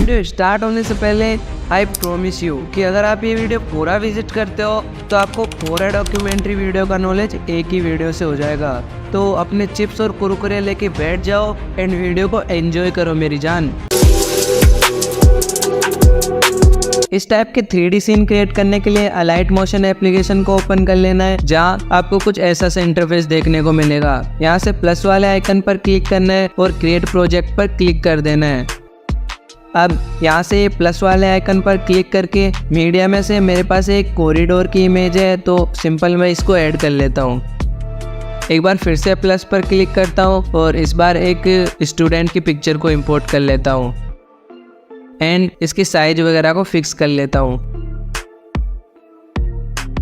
Video start होने से पहले आई प्रॉमिस यू कि अगर आप ये वीडियो पूरा विजिट करते हो तो आपको पूरा डॉक्यूमेंट्री वीडियो का नॉलेज एक ही वीडियो से हो जाएगा। तो अपने चिप्स और कुरकुरे लेके बैठ जाओ एंड वीडियो को एंजॉय करो मेरी जान। इस टाइप के 3D सीन क्रिएट करने के लिए अलाइट मोशन एप्लीकेशन को ओपन कर लेना है, जहां आपको कुछ ऐसा सा इंटरफेस देखने को मिलेगा। यहां से प्लस वाले आइकन पर क्लिक करना है और क्रिएट प्रोजेक्ट पर क्लिक कर देना है। अब यहाँ से प्लस वाले आइकन पर क्लिक करके मीडिया में से मेरे पास एक कॉरिडोर की इमेज है, तो सिंपल मैं इसको ऐड कर लेता हूँ। एक बार फिर से प्लस पर क्लिक करता हूँ और इस बार एक स्टूडेंट की पिक्चर को इंपोर्ट कर लेता हूँ एंड इसकी साइज वगैरह को फिक्स कर लेता हूँ।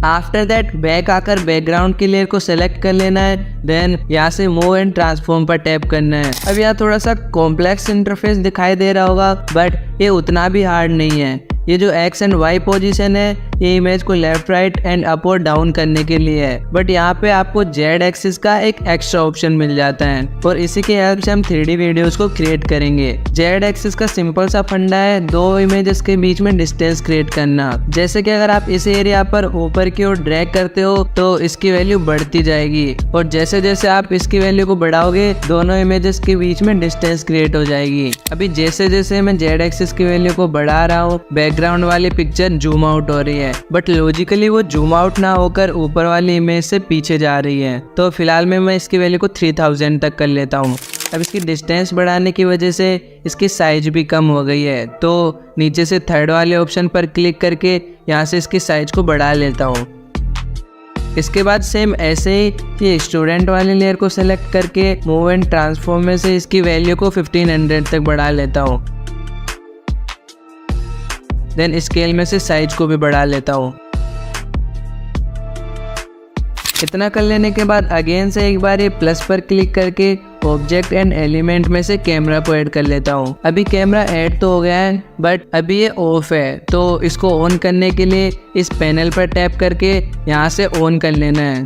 आफ्टर दैट बैक आकर बैकग्राउंड की लेयर को सेलेक्ट कर लेना है। देन यहाँ से मूव एंड ट्रांसफॉर्म पर टैप करना है। अब यहाँ थोड़ा सा कॉम्प्लेक्स इंटरफेस दिखाई दे रहा होगा, बट ये उतना भी हार्ड नहीं है। ये जो एक्स एंड वाई पोजीशन है ये इमेज को लेफ्ट राइट एंड अप और डाउन करने के लिए है, बट यहाँ पे आपको जेड एक्सिस का एक एक्स्ट्रा ऑप्शन मिल जाता है और इसी की हेल्प से हम 3D वीडियोस को क्रिएट करेंगे। जेड एक्सिस का सिंपल सा फंडा है दो इमेजेस के बीच में डिस्टेंस क्रिएट करना। जैसे कि अगर आप इस एरिया पर ऊपर की ओर ड्रैग करते हो तो इसकी वैल्यू बढ़ती जाएगी और जैसे जैसे आप इसकी वैल्यू को बढ़ाओगे दोनों इमेजेस के बीच में डिस्टेंस क्रिएट हो जाएगी। अभी जैसे जैसे मैं जेड एक्सिस की वैल्यू को बढ़ा रहा हूँ बैकग्राउंड वाली पिक्चर जूम आउट हो रही है, बट लॉजिकली वो जूम आउट ना होकर ऊपर वाली इमेज से पीछे जा रही है। तो फिलहाल मैं इसकी वैल्यू को 3000 तक कर लेता हूँ। अब इसकी डिस्टेंस बढ़ाने की वजह से इसकी साइज भी कम हो गई है, तो नीचे से थर्ड वाले ऑप्शन पर क्लिक करके यहाँ से इसकी साइज को बढ़ा लेता हूँ। इसके बाद सेम ऐसे ही ये स्टूडेंट वाली लेयर को सेलेक्ट करके मूव एंड ट्रांसफॉर्म में से इसकी वैल्यू को 1500 तक बढ़ा लेता हूँ। देन स्केल में से साइज को भी बढ़ा लेता हूँ। इतना कर लेने के बाद अगेन से एक बार ये प्लस पर क्लिक करके ऑब्जेक्ट एंड एलिमेंट में से कैमरा को ऐड कर लेता हूँ। अभी कैमरा ऐड तो हो गया है बट अभी ये ऑफ है, तो इसको ऑन करने के लिए इस पैनल पर टैप करके यहाँ से ऑन कर लेना है।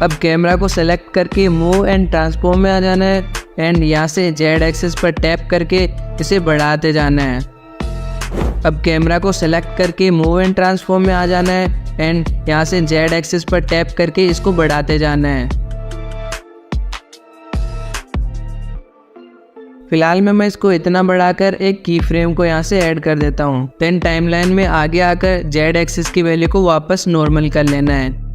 अब कैमरा को सेलेक्ट करके मूव एंड ट्रांसफॉर्म में आ जाना है एंड यहाँ से जेड एक्सिस पर टैप करके इसे बढ़ाते जाना है। अब कैमरा को सेलेक्ट करके मूव एंड ट्रांसफॉर्म में आ जाना है एंड यहाँ से जेड एक्सिस पर टैप करके इसको बढ़ाते जाना है। फिलहाल मैं इसको इतना बढ़ाकर एक की फ्रेम को यहाँ से ऐड कर देता हूँ। देन टाइमलाइन में आगे आकर जेड एक्सिस की वैल्यू को वापस नॉर्मल कर लेना है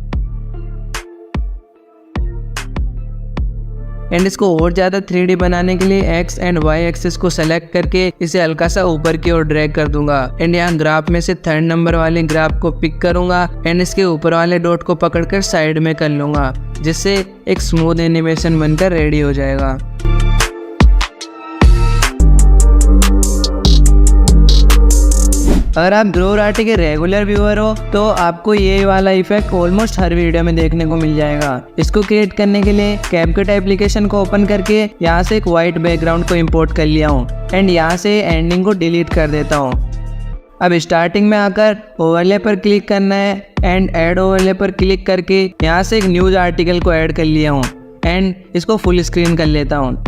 एंड इसको और ज़्यादा 3D बनाने के लिए एक्स एंड वाई एक्सिस को सेलेक्ट करके इसे हल्का सा ऊपर की ओर ड्रैग कर दूंगा एंड यहाँ ग्राफ में से थर्ड नंबर वाले ग्राफ को पिक करूंगा एंड इसके ऊपर वाले डॉट को पकड़कर साइड में कर लूंगा, जिससे एक स्मूथ एनिमेशन बनकर रेडी हो जाएगा। अगर आप ग्रो राटी के रेगुलर व्यूअर हो तो आपको ये वाला इफेक्ट ऑलमोस्ट हर वीडियो में देखने को मिल जाएगा। इसको क्रिएट करने के लिए कैपकट एप्लीकेशन को ओपन करके यहाँ से एक वाइट बैकग्राउंड को इंपोर्ट कर लिया हूँ एंड यहाँ से एंडिंग को डिलीट कर देता हूँ। अब स्टार्टिंग में आकर ओवरले पर क्लिक करना है एंड ऐड ओवरले पर क्लिक करके यहाँ से एक न्यूज आर्टिकल को ऐड कर लिया हूँ एंड इसको फुल स्क्रीन कर लेता हूँ।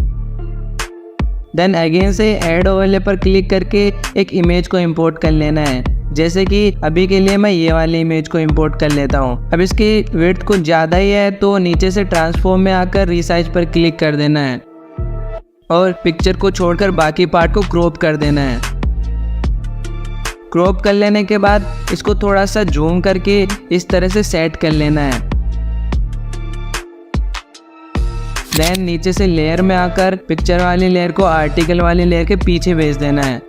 देन अगेन से ऐड ओवरले पर क्लिक करके एक इमेज को इंपोर्ट कर लेना है। जैसे कि अभी के लिए मैं ये वाली इमेज को इंपोर्ट कर लेता हूँ। अब इसकी विड्थ कुछ ज़्यादा ही है, तो नीचे से ट्रांसफॉर्म में आकर रीसाइज पर क्लिक कर देना है और पिक्चर को छोड़कर बाकी पार्ट को क्रॉप कर देना है। क्रॉप कर लेने के बाद इसको थोड़ा सा जूम करके इस तरह से सेट कर लेना है। देन नीचे से लेयर में आकर पिक्चर वाली लेयर को आर्टिकल वाली लेयर के पीछे भेज देना है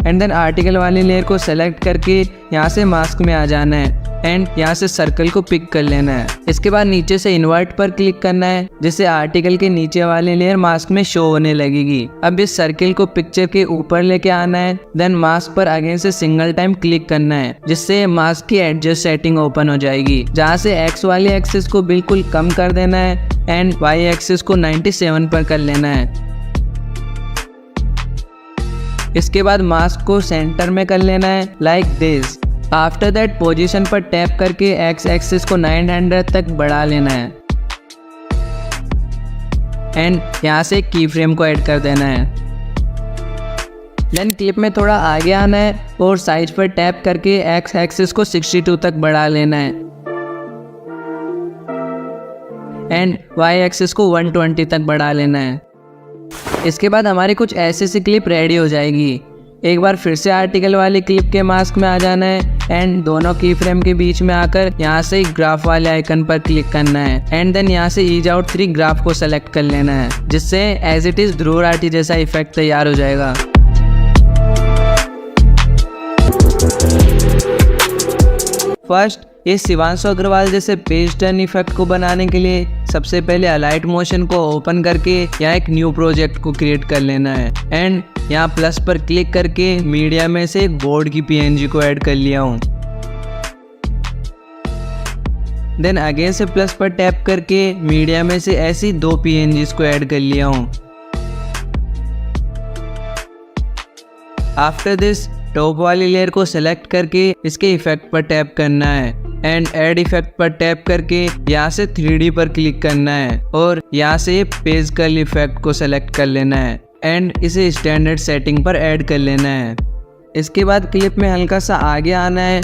एंड देन आर्टिकल वाली लेयर को सेलेक्ट करके यहाँ से मास्क में आ जाना है एंड यहाँ से सर्कल को पिक कर लेना है। इसके बाद नीचे से इन्वर्ट पर क्लिक करना है, जिससे आर्टिकल के नीचे वाली लेयर मास्क में शो होने लगेगी। अब इस सर्किल को पिक्चर के ऊपर लेके आना है। देन मास्क पर अगेन से सिंगल टाइम क्लिक करना है, जिससे मास्क की एडजस्ट सेटिंग ओपन हो जाएगी, जहाँ से एक्स वाली एक्सिस को बिल्कुल कम कर देना है एंड वाई एक्सिस को 97 पर कर लेना है। इसके बाद मास्क को सेंटर में कर लेना है like this. After that position पर टैप करके एक्स एक्सिस को 900 तक बढ़ा लेना है एंड यहाँ से की फ्रेम को ऐड कर देना है। देन क्लिप में थोड़ा आगे आना है और साइज पर टैप करके एक्स एक्सिस को 62 तक बढ़ा लेना है एंड वाई एक्सिस को 120 तक बढ़ा लेना है। इसके बाद हमारी कुछ ऐसी सी क्लिप रेडी हो जाएगी। एक बार फिर से आर्टिकल वाली क्लिप के मास्क में आ जाना है एंड दोनों की फ्रेम के बीच में आकर यहाँ से ग्राफ वाले आइकन पर क्लिक करना है एंड देन यहाँ से ईज आउट 3 ग्राफ को सेलेक्ट कर लेना है, जिससे as it is Dhruv Rathee जैसा इफेक्ट तैयार हो जाएगा। फर्स्ट, ये शिवांशु अग्रवाल जैसे पेज टर्न इफेक्ट को बनाने के लिए सबसे पहले अलाइट मोशन को ओपन करके यहाँ एक न्यू प्रोजेक्ट को क्रिएट कर लेना है एंड यहाँ प्लस पर क्लिक करके मीडिया में से एक बोर्ड की पीएनजी को ऐड कर लिया हूँ। देन अगेन से प्लस पर टैप करके मीडिया में से ऐसी 2 पीएनजीज को ऐड कर लिया हूँ। आफ्टर दिस टॉप वाली लेयर को सेलेक्ट करके इसके इफेक्ट पर टैप करना है एंड ऐड इफेक्ट पर टैप करके यहाँ से 3D पर क्लिक करना है और यहाँ से पेज कर्ल इफेक्ट को सेलेक्ट कर लेना है एंड इसे स्टैंडर्ड सेटिंग पर ऐड कर लेना है। इसके बाद क्लिप में हल्का सा आगे आना है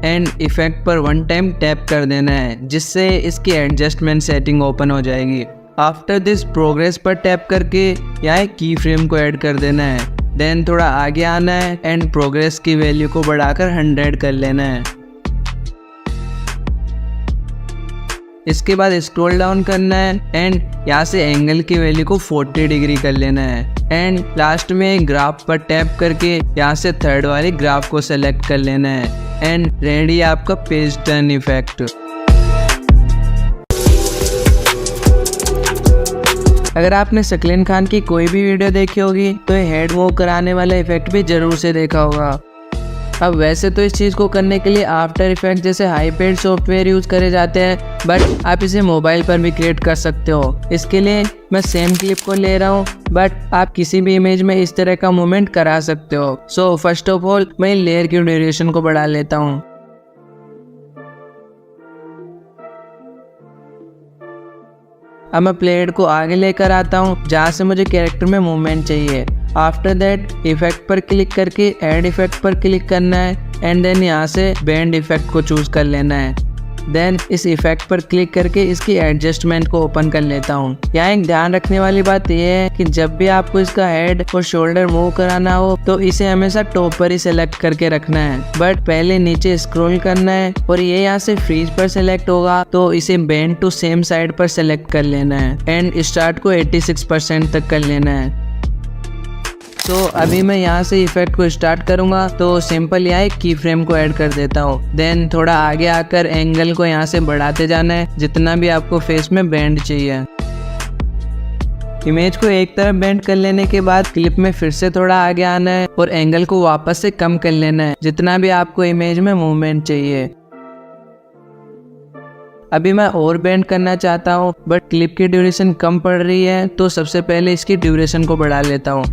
एंड इफेक्ट पर 1 टाइम टैप कर देना है, जिससे इसकी एडजस्टमेंट सेटिंग ओपन हो जाएगी। आफ्टर दिस प्रोग्रेस पर टैप करके यहाँ एक की फ्रेम को ऐड कर देना है। देन थोड़ा आगे आना है एंड प्रोग्रेस की वैल्यू को बढ़ाकर 100 कर लेना है। इसके बाद स्क्रॉल डाउन करना है एंड यहाँ से एंगल की वैल्यू को 40 डिग्री कर लेना है एंड लास्ट में ग्राफ पर टैप करके यहाँ से थर्ड वाली ग्राफ को सेलेक्ट कर लेना है एंड रेडी आपका पेज टर्न इफेक्ट। अगर आपने शक्लीन खान की कोई भी वीडियो देखी होगी तो ये हेड मूव कराने वाला इफेक्ट भी जरूर से देखा होगा। अब वैसे तो इस चीज़ को करने के लिए आफ्टर इफेक्ट जैसे हाई पेड सॉफ्टवेयर यूज़ करे जाते हैं, बट आप इसे मोबाइल पर भी क्रिएट कर सकते हो। इसके लिए मैं सेम क्लिप को ले रहा हूँ, बट आप किसी भी इमेज में इस तरह का मूवमेंट करा सकते हो। सो फर्स्ट ऑफ ऑल मैं लेयर की ड्यूरेशन को बढ़ा लेता हूँ। अब मैं प्लेट को आगे लेकर आता हूँ जहाँ से मुझे कैरेक्टर में मूवमेंट चाहिए। आफ्टर दैट इफेक्ट पर क्लिक करके ऐड इफेक्ट पर क्लिक करना है एंड देन यहाँ से बेंड इफेक्ट को चूज कर लेना है। देन इस इफेक्ट पर क्लिक करके इसकी एडजस्टमेंट को ओपन कर लेता हूँ। यहाँ एक ध्यान रखने वाली बात यह है कि जब भी आपको इसका हेड और शोल्डर मूव कराना हो तो इसे हमेशा टॉप पर ही सेलेक्ट करके रखना है, बट पहले नीचे स्क्रॉल करना है और ये यहाँ से फ्रीज पर सेलेक्ट होगा तो इसे बेंड टू सेम साइड पर सेलेक्ट कर लेना है एंड स्टार्ट को 86% तक कर लेना है। तो अभी मैं यहाँ से इफेक्ट को स्टार्ट करूँगा तो सिंपल यहाँ एक की फ्रेम को ऐड कर देता हूँ। देन थोड़ा आगे आकर एंगल को यहाँ से बढ़ाते जाना है जितना भी आपको फेस में बेंड चाहिए। इमेज को एक तरफ बेंड कर लेने के बाद क्लिप में फिर से थोड़ा आगे आना है और एंगल को वापस से कम कर लेना है जितना भी आपको इमेज में मूवमेंट चाहिए। अभी मैं और बेंड करना चाहता हूँ बट क्लिप की ड्यूरेशन कम पड़ रही है, तो सबसे पहले इसकी ड्यूरेशन को बढ़ा लेता हूँ।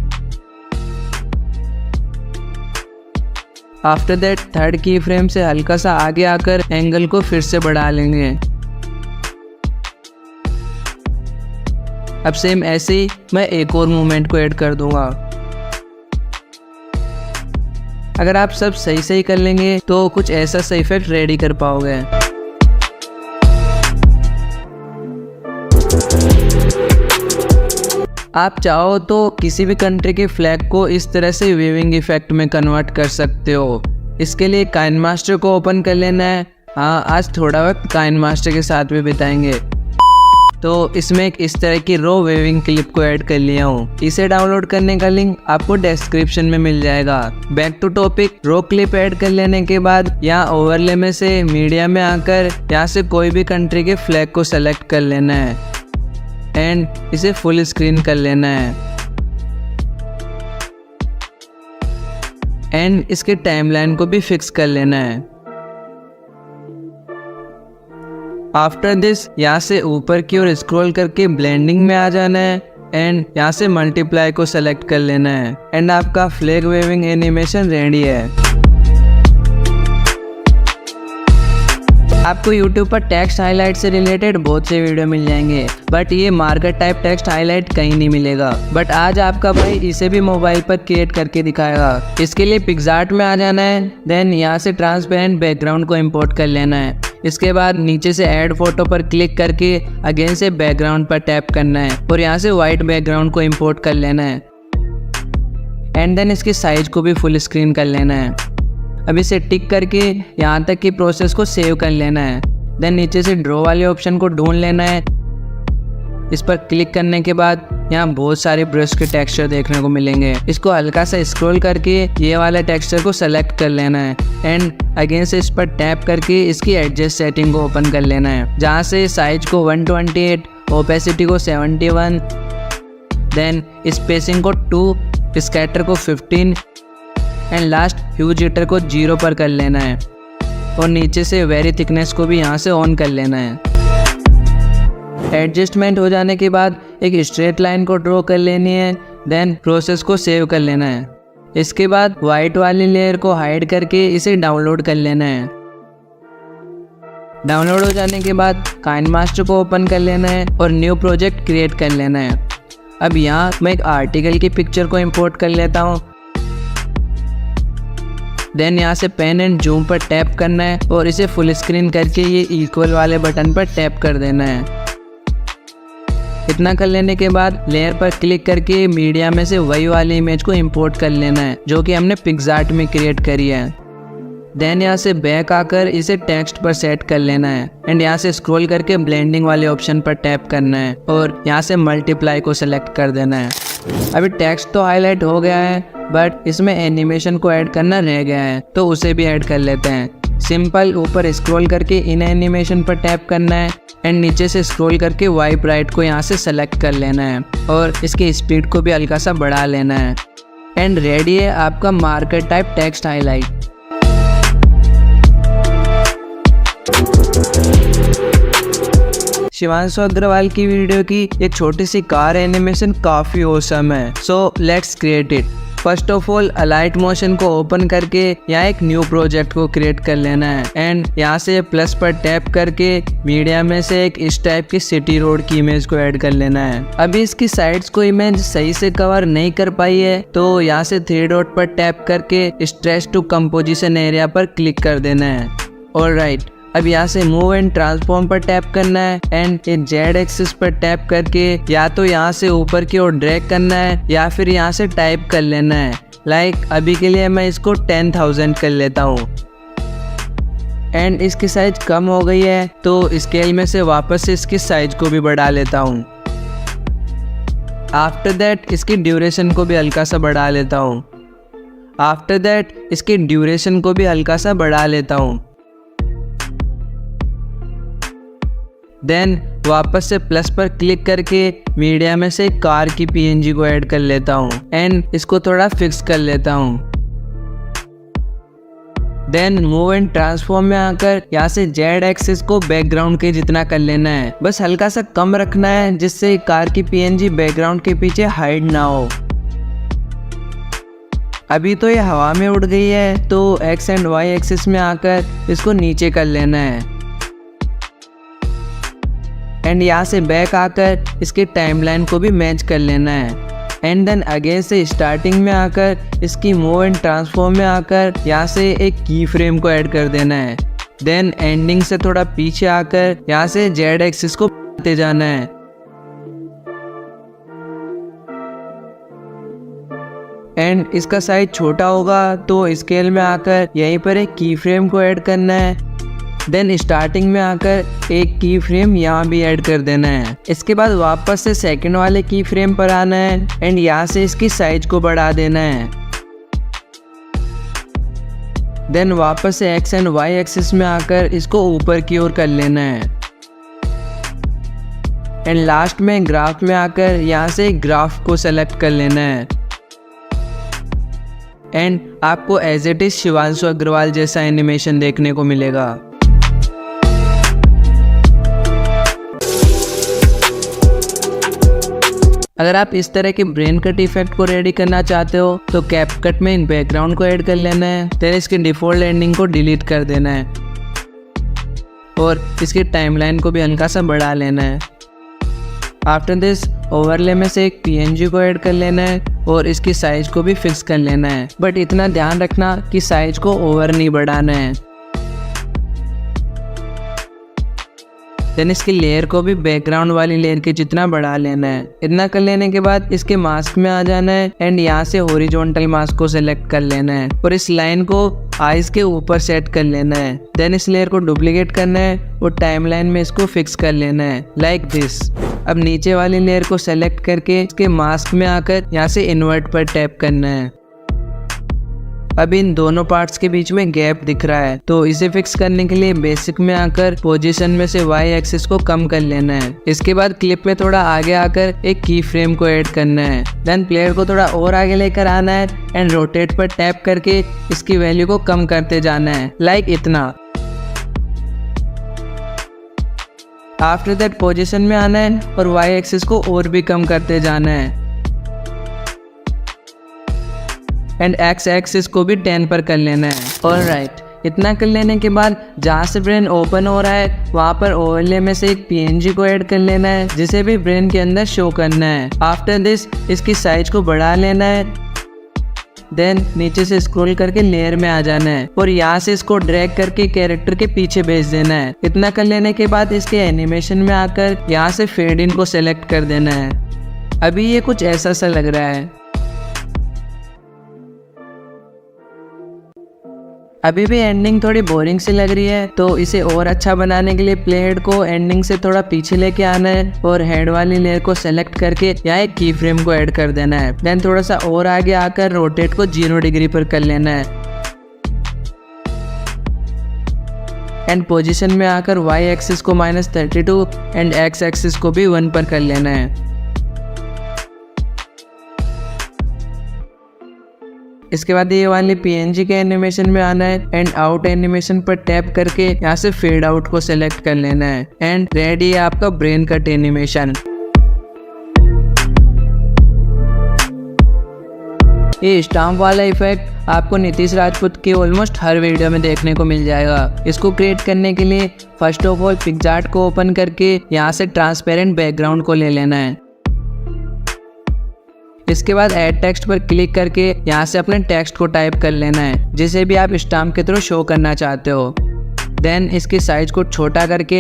आफ्टर दैट थर्ड की फ्रेम से हल्का सा आगे आकर एंगल को फिर से बढ़ा लेंगे। अब सेम ऐसे ही मैं एक और मूवमेंट को ऐड कर दूंगा। अगर आप सब सही सही कर लेंगे तो कुछ ऐसा सा इफेक्ट रेडी कर पाओगे। आप चाहो तो किसी भी कंट्री के फ्लैग को इस तरह से वेविंग इफेक्ट में कन्वर्ट कर सकते हो। इसके लिए काइनमास्टर को ओपन कर लेना है। हाँ, आज थोड़ा वक्त काइनमास्टर के साथ भी बिताएंगे। तो इसमें एक इस तरह की रो वेविंग क्लिप को ऐड कर लिया हूँ। इसे डाउनलोड करने का लिंक आपको डिस्क्रिप्शन में मिल जाएगा। Back to topic, raw clip add कर लेने के बाद यहाँ ओवरले में से मीडिया में आकर यहाँ से कोई भी कंट्री के फ्लैग को सेलेक्ट कर लेना है एंड इसे फुल स्क्रीन कर लेना है एंड इसके टाइमलाइन को भी फिक्स कर लेना है। आफ्टर दिस यहाँ से ऊपर की ओर स्क्रॉल करके ब्लेंडिंग में आ जाना है एंड यहाँ से मल्टीप्लाई को सेलेक्ट कर लेना है एंड आपका फ्लैग वेविंग एनिमेशन रेडी है। आपको YouTube पर टेक्स्ट हाईलाइट से रिलेटेड बहुत से वीडियो मिल जाएंगे, बट ये मार्कर टाइप टेक्स्ट हाईलाइट कहीं नहीं मिलेगा। बट आज आपका भाई इसे भी मोबाइल पर क्रिएट करके दिखाएगा। इसके लिए पिक्सार्ट में आ जाना है, देन यहाँ से ट्रांसपेरेंट बैकग्राउंड को इम्पोर्ट कर लेना है। इसके बाद नीचे से ऐड फोटो पर क्लिक करके अगेन से बैकग्राउंड पर टैप करना है और यहाँ से व्हाइट बैकग्राउंड को इम्पोर्ट कर लेना है एंड देन इसकी साइज को भी फुल स्क्रीन कर लेना है। अब इसे टिक करके यहाँ तक की प्रोसेस को सेव कर लेना है। देन नीचे से ड्रॉ वाले ऑप्शन को ढूंढ लेना है। इस पर क्लिक करने के बाद यहाँ बहुत सारे ब्रश के टेक्सचर देखने को मिलेंगे। इसको हल्का सा स्क्रॉल करके ये वाले टेक्सचर को सेलेक्ट कर लेना है एंड अगेन से इस पर टैप करके इसकी एडजस्ट सेटिंग को ओपन कर लेना है, जहाँ से साइज को 128, ओपेसिटी को 71, देन स्पेसिंग को 2, स्कैटर को 15 एंड लास्ट ह्यू जिटर को 0 पर कर लेना है और नीचे से वेरी थिकनेस को भी यहाँ से ऑन कर लेना है। एडजस्टमेंट हो जाने के बाद एक स्ट्रेट लाइन को ड्रॉ कर लेनी है, देन प्रोसेस को सेव कर लेना है। इसके बाद वाइट वाली लेयर को हाइड करके इसे डाउनलोड कर लेना है। डाउनलोड हो जाने के बाद काइनमास्टर को ओपन कर लेना है और न्यू प्रोजेक्ट क्रिएट कर लेना है। अब यहाँ मैं एक आर्टिकल की पिक्चर को इंपोर्ट कर लेता हूँ। देन यहाँ से पेन एंड जूम पर टैप करना है और इसे फुल स्क्रीन करके ये इक्वल वाले बटन पर टैप कर देना है। इतना कर लेने के बाद लेयर पर क्लिक करके मीडिया में से वही वाली इमेज को इंपोर्ट कर लेना है जो कि हमने पिक्सार्ट में क्रिएट करी है। देन यहाँ से बैक आकर इसे टेक्स्ट पर सेट कर लेना है एंड यहाँ से स्क्रॉल करके ब्लेंडिंग वाले ऑप्शन पर टैप करना है और यहाँ से मल्टीप्लाई को सिलेक्ट कर देना है। अभी टेक्स्ट तो हाईलाइट हो गया है, बट इसमें एनिमेशन को ऐड करना रह गया है, तो उसे भी ऐड कर लेते हैं। सिंपल ऊपर स्क्रॉल करके इन एनिमेशन पर टैप करना है एंड नीचे से स्क्रॉल करके वाइप राइट को यहाँ से सेलेक्ट कर लेना है और इसकी स्पीड को भी हल्का सा बढ़ा लेना है एंड रेडी है आपका marker type text highlight. Shivanshu Agarwal की वीडियो की एक छोटी सी कार एनिमेशन काफी औसम है, so let's create it. First of all Alight Motion को ओपन करके यहाँ एक न्यू प्रोजेक्ट को क्रिएट कर लेना है एंड यहाँ से प्लस पर टैप करके मीडिया में से एक इस टाइप की सिटी रोड की इमेज को ऐड कर लेना है। अभी इसकी साइड्स को इमेज सही से कवर नहीं कर पाई है, तो यहाँ से 3 डॉट पर टैप करके स्ट्रेच टू कंपोजिशन एरिया पर क्लिक कर देना है। ऑलराइट, अब यहाँ से मूव एंड ट्रांसफॉर्म पर टैप करना है एंड ये जेड एक्सिस पर टैप करके या तो यहाँ से ऊपर की ओर ड्रैग करना है या फिर यहाँ से टाइप कर लेना है। लाइक अभी के लिए मैं इसको 10,000 कर लेता हूँ एंड इसकी साइज कम हो गई है, तो स्केल में से वापस से इसकी साइज को भी बढ़ा लेता हूँ। आफ्टर दैट इसकी ड्यूरेशन को भी हल्का सा बढ़ा लेता हूँ। आफ्टर दैट इसकी ड्यूरेशन को भी हल्का सा बढ़ा लेता हूँ। देन वापस से प्लस पर क्लिक करके मीडिया में से कार की पीएनजी को ऐड कर लेता हूँ एंड इसको थोड़ा फिक्स कर लेता हूँ। देन मूव एंड ट्रांसफॉर्म में आकर यहाँ से जेड एक्सिस को बैकग्राउंड के जितना कर लेना है, बस हल्का सा कम रखना है जिससे कार की पीएनजी बैकग्राउंड के पीछे हाइड ना हो। अभी तो ये हवा में उड़ गई है, तो एक्स एंड वाई एक्सिस में आकर इसको नीचे कर लेना है एंड यहाँ से बैक आकर इसकी टाइमलाइन को भी मैच कर लेना है एंड देन अगेन से स्टार्टिंग में आकर इसकी मूव एंड ट्रांसफॉर्म में आकर यहाँ से एक की फ्रेम को ऐड कर देना है। देन एंडिंग से थोड़ा पीछे आकर यहाँ से जेड एक्सिस को बढ़ाते जाना है एंड इसका साइज छोटा होगा तो स्केल में आकर यहीं पर एक की फ्रेम को ऐड करना है। देन स्टार्टिंग में आकर एक की फ्रेम यहाँ भी ऐड कर देना है। इसके बाद वापस से सेकंड वाले की फ्रेम पर आना है एंड यहाँ से इसकी साइज को बढ़ा देना है। देन वापस से एक्स एंड वाई एक्सिस में आकर इसको ऊपर की ओर कर लेना है एंड लास्ट में ग्राफ में आकर यहाँ से ग्राफ को सेलेक्ट कर लेना है एंड आपको as it is Shivanshu Agarwal जैसा एनिमेशन देखने को मिलेगा। अगर आप इस तरह के ब्रेन कट इफेक्ट को रेडी करना चाहते हो तो कैपकट में इन बैकग्राउंड को ऐड कर लेना है, फिर इसके डिफॉल्ट एंडिंग को डिलीट कर देना है और इसकी टाइमलाइन को भी हल्का सा बढ़ा लेना है। आफ्टर दिस ओवरले में से एक PNG को ऐड कर लेना है और इसकी साइज को भी फिक्स कर लेना है, बट इतना ध्यान रखना कि साइज को ओवर नहीं बढ़ाना है। देन इसकी लेयर को भी बैकग्राउंड वाली लेयर के जितना बढ़ा लेना है। इतना कर लेने के बाद इसके मास्क में आ जाना है एंड यहाँ से हॉरिजॉन्टल मास्क को सिलेक्ट कर लेना है और इस लाइन को आईज के ऊपर सेट कर लेना है। देन इस लेयर को डुप्लीकेट करना है और टाइमलाइन में इसको फिक्स कर लेना है लाइक दिस। अब नीचे वाली लेयर को सेलेक्ट करके इसके मास्क में आकर यहाँ से इन्वर्ट पर टैप करना है। अब इन दोनों पार्ट्स के बीच में गैप दिख रहा है, तो इसे फिक्स करने के लिए बेसिक में आकर पोजीशन में से Y एक्सिस को कम कर लेना है। इसके बाद क्लिप में थोड़ा आगे आकर एक की फ्रेम को ऐड करना है। देन प्लेयर को थोड़ा और आगे लेकर आना है एंड रोटेट पर टैप करके इसकी वैल्यू को कम करते जाना है लाइक इतना। आफ्टर दैट पोजीशन में आना है और Y एक्सिस को और भी कम करते जाना है एंड X एक्सिस को भी 10 पर कर लेना है। ऑलराइट, इतना कर लेने के बाद जहाँ से ब्रेन ओपन हो रहा है वहाँ पर ओवरले में से एक PNG को ऐड कर लेना है जिसे भी ब्रेन के अंदर शो करना है। आफ्टर दिस इसकी साइज को बढ़ा लेना है। देन नीचे से स्क्रॉल करके लेयर में आ जाना है और यहाँ से इसको ड्रैग करके कैरेक्टर के पीछे भेज देना है। इतना कर लेने के बाद इसके एनिमेशन में आकर यहाँ से फेड इन को सेलेक्ट कर देना है। अभी ये कुछ ऐसा सा लग रहा है। अभी भी एंडिंग थोड़ी बोरिंग सी लग रही है, तो इसे और अच्छा बनाने के लिए प्ले हेड को एंडिंग से थोड़ा पीछे लेके आना है और हेड वाली लेयर को सेलेक्ट करके यहाँ एक की फ्रेम को ऐड कर देना है। देन थोड़ा सा और आगे आकर रोटेट को 0 डिग्री पर कर लेना है एंड पोजीशन में आकर Y एक्सिस को -32 एंड X एक्सिस को भी 1 पर कर लेना है। इसके बाद ये वाली PNG के एनिमेशन में आना है एंड आउट एनिमेशन पर टैप करके यहाँ से फेड आउट को सिलेक्ट कर लेना है एंड रेडी है आपका ब्रेन कट एनिमेशन। ये स्टाम्प वाला इफेक्ट आपको नीतीश राजपूत के ऑलमोस्ट हर वीडियो में देखने को मिल जाएगा। इसको क्रिएट करने के लिए फर्स्ट ऑफ ऑल पिक्सार्ट को ओपन करके यहाँ से ट्रांसपेरेंट बैकग्राउंड को ले लेना है। इसके बाद ऐड टेक्स्ट पर क्लिक करके यहाँ से अपने टेक्स्ट को टाइप कर लेना है जिसे भी आप स्टाम्प के थ्रू शो करना चाहते हो। देन इसकी साइज को छोटा करके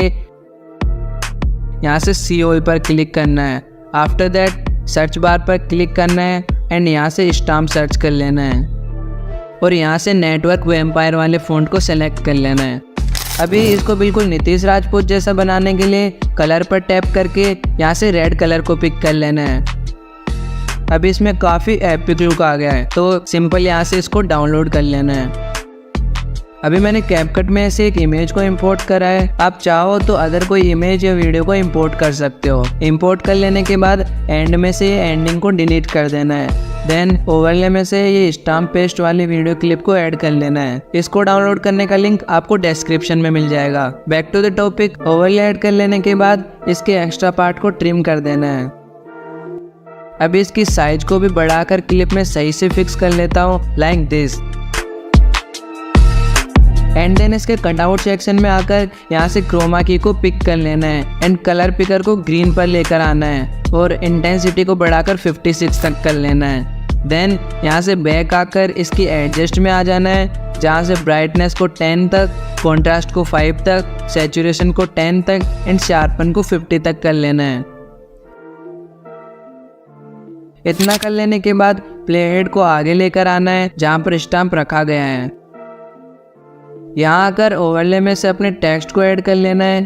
यहाँ से सी ऑल पर क्लिक करना है। आफ्टर दैट सर्च बार पर क्लिक करना है एंड यहाँ से स्टाम्प सर्च कर लेना है और यहाँ से नेटवर्क वैम्पायर वाले फ़ॉन्ट को सेलेक्ट कर लेना है। अभी इसको बिल्कुल नीतीश राजपूत जैसा बनाने के लिए कलर पर टैप करके यहाँ से रेड कलर को पिक कर लेना है। अभी इसमें काफ़ी एपिक लुक आ गया है, तो सिंपल यहाँ से इसको डाउनलोड कर लेना है। अभी मैंने कैपकट में से एक इमेज को इंपोर्ट करा है। आप चाहो तो अदर कोई इमेज या वीडियो को इंपोर्ट कर सकते हो। इंपोर्ट कर लेने के बाद एंड में से ये एंडिंग को डिलीट कर देना है। देन ओवरले में से ये स्टाम्प पेस्ट वाली वीडियो क्लिप को ऐड कर लेना है। इसको डाउनलोड करने का लिंक आपको डिस्क्रिप्शन में मिल जाएगा। Back to the topic, overlay add कर लेने के बाद इसके एक्स्ट्रा पार्ट को ट्रिम कर देना है। अभी इसकी साइज को भी बढ़ाकर क्लिप में सही से फिक्स कर लेता हूँ लाइक दिस। एंड देन इसके कटआउट सेक्शन में आकर यहाँ से क्रोमा की को पिक कर लेना है एंड कलर पिकर को ग्रीन पर लेकर आना है और इंटेंसिटी को बढ़ाकर 56 तक कर लेना है। देन यहाँ से बैक आकर इसकी एडजस्ट में आ जाना है जहाँ से ब्राइटनेस को 10 तक, कॉन्ट्रास्ट को 5 तक, सैचुरेशन को 10 तक एंड शार्पन को 50 तक कर लेना है। इतना कर लेने के बाद प्ले हेड को आगे लेकर आना है जहाँ पर स्टाम्प रखा गया है। यहाँ आकर ओवरले में से अपने टेक्स्ट को ऐड कर लेना है।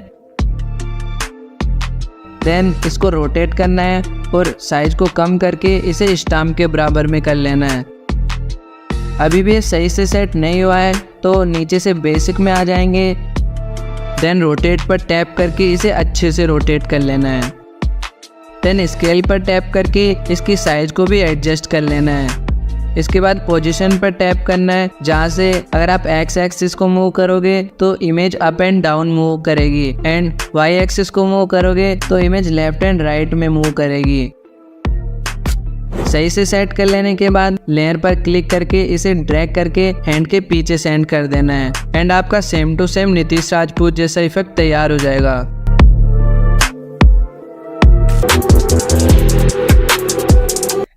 देन इसको रोटेट करना है और साइज को कम करके इसे स्टाम्प के बराबर में कर लेना है। अभी भी सही से सेट नहीं हुआ है तो नीचे से बेसिक में आ जाएंगे। देन रोटेट पर टैप करके इसे अच्छे से रोटेट कर लेना है। देन स्केल पर टैप करके इसकी साइज को भी एडजस्ट कर लेना है। इसके बाद पोजीशन पर टैप करना है जहाँ से अगर आप एक्स एक्सिस को मूव करोगे तो image up and down move करेगी एंड वाई एक्सिस को मूव करोगे तो इमेज लेफ्ट एंड राइट में मूव करेगी। सही से सेट कर लेने के बाद लेयर पर क्लिक करके इसे ड्रैग करके हैंड के पीछे सेंड कर देना है एंड आपका same to same Nitish Rajput जैसा इफेक्ट तैयार हो जाएगा।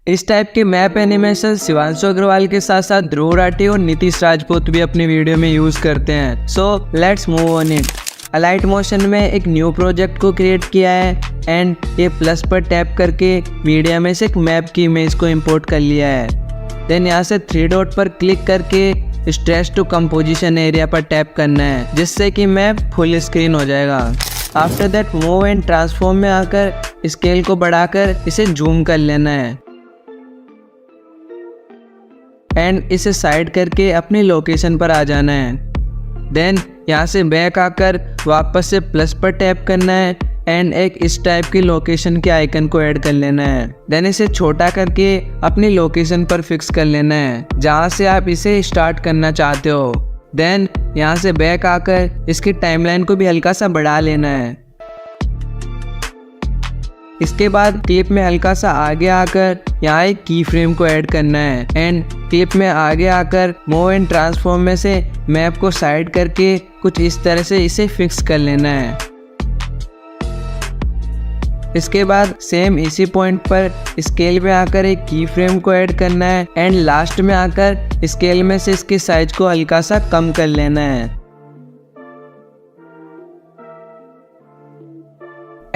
इस टाइप के मैप एनिमेशन शिवांशु अग्रवाल के साथ साथ ध्रुव राठी और नीतीश राजपूत भी अपनी वीडियो में यूज करते हैं। So let's move on it. Alight Motion में एक न्यू प्रोजेक्ट को क्रिएट किया है एंड ये प्लस पर टैप करके मीडिया में से एक मैप की इमेज को इंपोर्ट कर लिया है। देन यहाँ से 3 डॉट पर क्लिक करके स्ट्रेच टू कंपोजिशन एरिया पर टैप करना है जिससे कि मैप फुल स्क्रीन हो जाएगा। After that move and transform में आकर स्केल को बढ़ाकर इसे जूम कर लेना है एंड इसे साइड करके अपनी लोकेशन पर आ जाना है। देन यहाँ से बैक आकर वापस से प्लस पर टैप करना है एंड एक इस टाइप की लोकेशन के आइकन को ऐड कर लेना है। देन इसे छोटा करके अपनी लोकेशन पर फिक्स कर लेना है जहाँ से आप इसे स्टार्ट करना चाहते हो। देन यहाँ से बैक आकर इसकी टाइमलाइन को भी हल्का सा बढ़ा लेना है। इसके बाद क्लिप में हल्का सा आगे आकर यहाँ एक की फ्रेम को ऐड करना है एंड क्लिप में आगे आकर मूव एंड ट्रांसफॉर्म में से मैप को साइड करके कुछ इस तरह से इसे फिक्स कर लेना है। इसके बाद सेम इसी पॉइंट पर स्केल में आकर एक की फ्रेम को ऐड करना है एंड लास्ट में आकर स्केल में से इसके साइज को हल्का सा कम कर लेना है।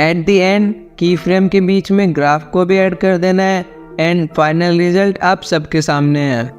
एट द एंड की फ्रेम के बीच में ग्राफ को भी ऐड कर देना है एंड फाइनल रिजल्ट आप सबके सामने है।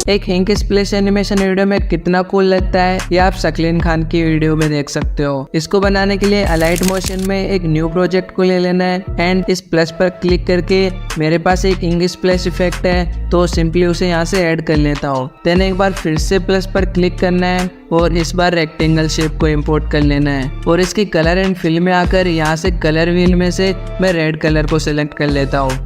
एक हिंक स्प्लैश एनिमेशन वीडियो में कितना कूल लगता है ये आप सकलीन खान की वीडियो में देख सकते हो। इसको बनाने के लिए अलाइट मोशन में एक न्यू प्रोजेक्ट को ले लेना है एंड इस प्लस पर क्लिक करके मेरे पास एक हिंक स्प्लैश इफेक्ट है तो सिंपली उसे यहाँ से ऐड कर लेता हूँ। देन एक बार फिर से प्लस पर क्लिक करना है और इस बार रेक्टेंगल शेप को इंपोर्ट कर लेना है और इसकी कलर एंड फिल में आकर यहाँ से कलर व्हील में से मैं रेड कलर को सिलेक्ट कर लेता हूँ।